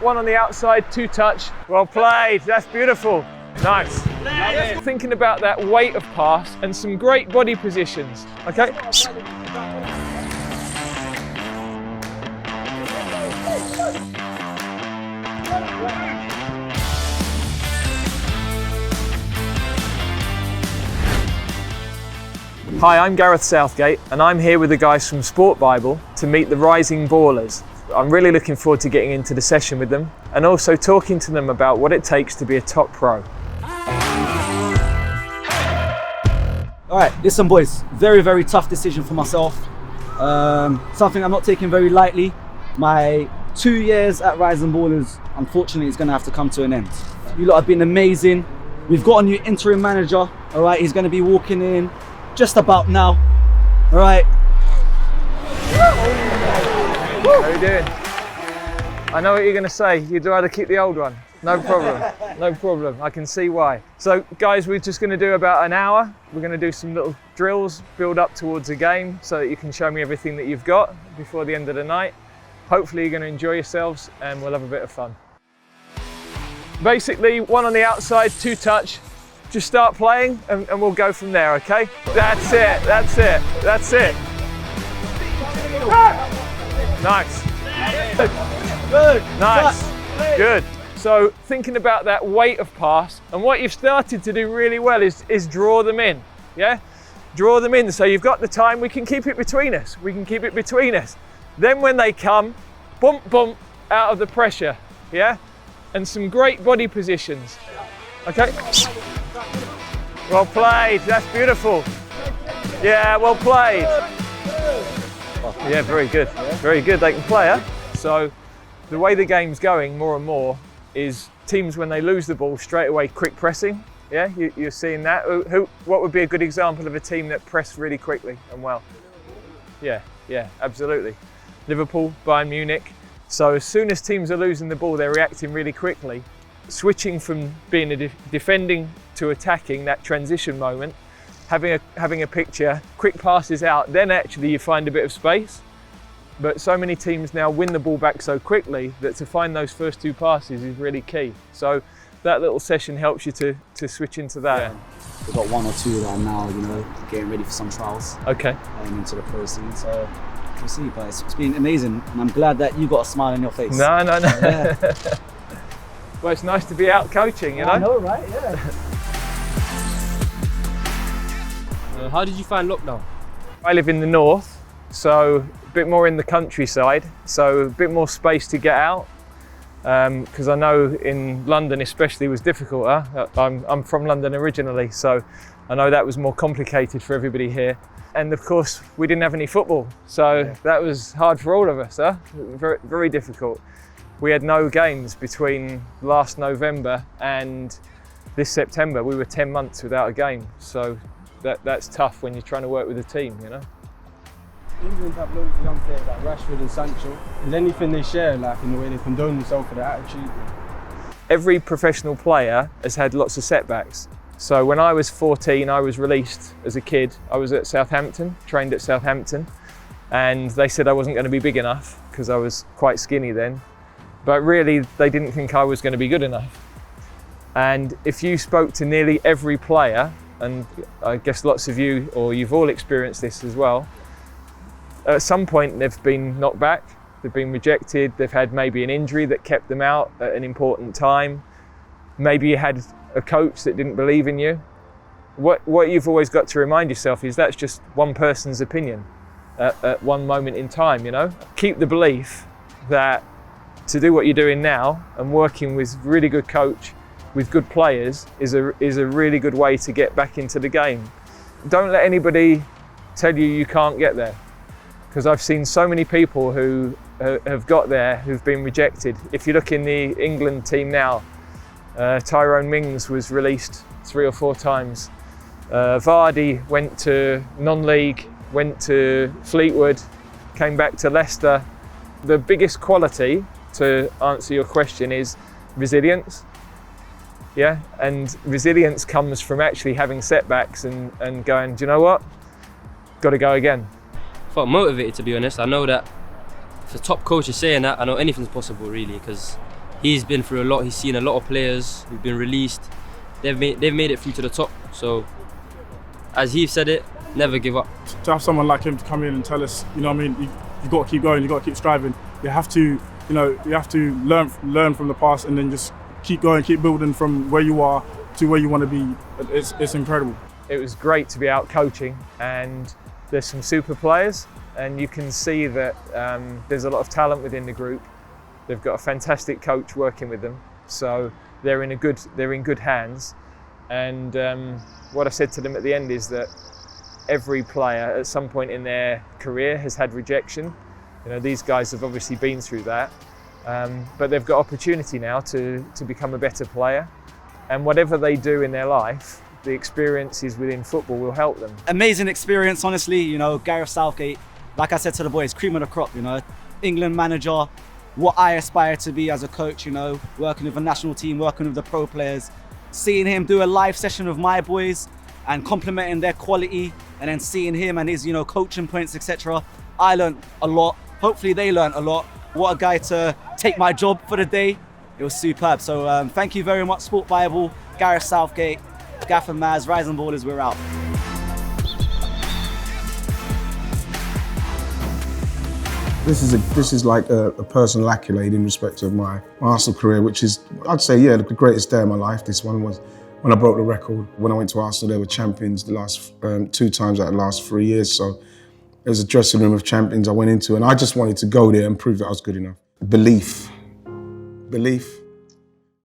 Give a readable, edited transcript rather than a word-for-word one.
One on the outside, 2 touch. Well played, that's beautiful. Nice. Thinking about that weight of pass and some great body positions, okay? Hi, I'm Gareth Southgate and I'm here with the guys from SPORTbible to meet the rising ballers. I'm really looking forward to getting into the session with them and also talking to them about what it takes to be a top pro. Alright, listen boys, very tough decision for myself. Something I'm not taking very lightly. My 2 years at Rising Ballers, unfortunately, is going to have to come to an end. You lot have been amazing. We've got a new interim manager, alright, he's going to be walking in just about now, alright. How are you doing? I know what you're going to say, you'd rather keep the old one. No problem, no problem, I can see why. So guys, we're just going to do about an hour. We're going to do some little drills, build up towards a game so that you can show me everything that you've got before the end of the night. Hopefully you're going to enjoy yourselves and we'll have a bit of fun. Basically, 1 on the outside, 2 touch. Just start playing and we'll go from there, okay? That's it, that's it, that's it. Nice. Good. Nice. Good. So thinking about that weight of pass, and what you've started to do really well is draw them in, yeah? Draw them in, so you've got the time, we can keep it between us. We can keep it between us. Then when they come, bump, bump, out of the pressure, yeah? And some great body positions, okay? Well played, that's beautiful. Yeah, well played. Yeah, very good, very good, they can play, huh? So the way the game's going more and more is teams, when they lose the ball, straight away quick pressing, yeah? You're seeing that. What would be a good example of a team that pressed really quickly and well? Yeah, absolutely. Liverpool, Bayern Munich. So as soon as teams are losing the ball, they're reacting really quickly, switching from being defending to attacking, that transition moment, having a picture, quick passes out, then actually you find a bit of space. But so many teams now win the ball back so quickly that to find those first 2 passes is really key. So that little session helps you to switch into that. Yeah. We've got 1 or 2 that are now, getting ready for some trials. Okay. Into the pro scene, so we'll see. But it's been amazing, and I'm glad that you got a smile on your face. No. Yeah. Well, it's nice to be out coaching, you know? I know, right? Yeah. How did you find lockdown? I live in the north, so a bit more in the countryside, so a bit more space to get out. Because I know in London especially was difficult. I'm from London originally, so I know that was more complicated for everybody here. And of course, we didn't have any football, so that was hard for all of us. Very, very difficult. We had no games between last November and this September. We were 10 months without a game, so that's tough when you're trying to work with a team, you know. England have loads of young players like Rashford and Sancho. Is there anything they share, like in the way they condone themselves for their attitude? Every professional player has had lots of setbacks. So when I was 14, I was released as a kid. I was at Southampton, trained at Southampton, and they said I wasn't going to be big enough because I was quite skinny then. But really, they didn't think I was going to be good enough. And if you spoke to nearly every player, and I guess lots of you, or you've all experienced this as well, at some point they've been knocked back, they've been rejected, they've had maybe an injury that kept them out at an important time. Maybe you had a coach that didn't believe in you. What you've always got to remind yourself is that's just one person's opinion at one moment in time, you know? Keep the belief that to do what you're doing now and working with really good coach, with good players is a really good way to get back into the game. Don't let anybody tell you can't get there, because I've seen so many people who have got there who've been rejected. If you look in the England team now, Tyrone Mings was released 3 or 4 times. Vardy went to non-league, went to Fleetwood, came back to Leicester. The biggest quality, to answer your question, is resilience. Yeah, and resilience comes from actually having setbacks and going, do you know what? Got to go again. I felt motivated, to be honest. I know that if a top coach is saying that, I know anything's possible really, because He's been through a lot. He's seen a lot of players who've been released. They've made it through to the top. So, as he said it, never give up. To have someone like him to come in and tell us, you know what I mean, you got to keep going, you got to keep striving. You have to, you have to learn from the past and then just keep going, keep building from where you are to where you want to be. It's incredible. It was great to be out coaching, and there's some super players, and you can see that there's a lot of talent within the group. They've got a fantastic coach working with them, so they're in good hands. And what I said to them at the end is that every player at some point in their career has had rejection. These guys have obviously been through that, but they've got opportunity now to become a better player. And whatever they do in their life, the experiences within football will help them. Amazing experience, honestly. Gareth Southgate, like I said to the boys, cream of the crop. England manager, what I aspire to be as a coach. Working with a national team, working with the pro players, seeing him do a live session of my boys and complimenting their quality, and then seeing him and his coaching points, etc. I learned a lot. Hopefully they learned a lot. What a guy to take my job for the day. It was superb. So thank you very much, SPORTbible, Gareth Southgate, Gaff and Maz, Rise and Ballers, we're out. This is like a personal accolade in respect of my Arsenal career, which is, I'd say, yeah, the greatest day of my life. This one was when I broke the record. When I went to Arsenal, they were champions the last 2 times out of the last 3 years. So it was a dressing room of champions I went into, and I just wanted to go there and prove that I was good enough. Belief.